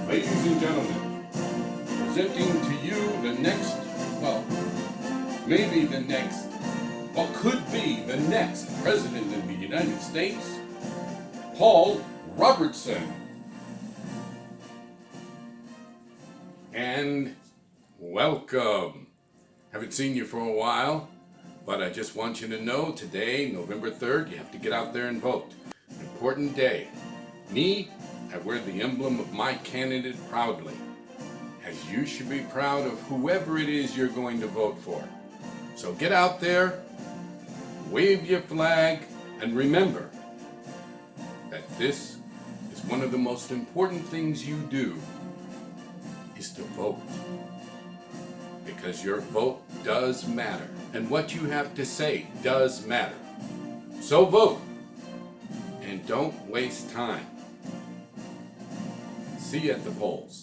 Ladies and gentlemen, presenting to you the next, well, maybe the next, well, could be the next President of the United States, Paul Robertson. And welcome. Haven't seen you for a while, but I just want you to know today, November 3rd, you have to get out there and vote. An important day. Me, I wear the emblem of my candidate proudly, as you should be proud of whoever it is you're going to vote for. So get out there, wave your flag, and remember that this is one of the most important things you do, is to vote. Because your vote does matter, and what you have to say does matter. So vote, and don't waste time. See you at the polls.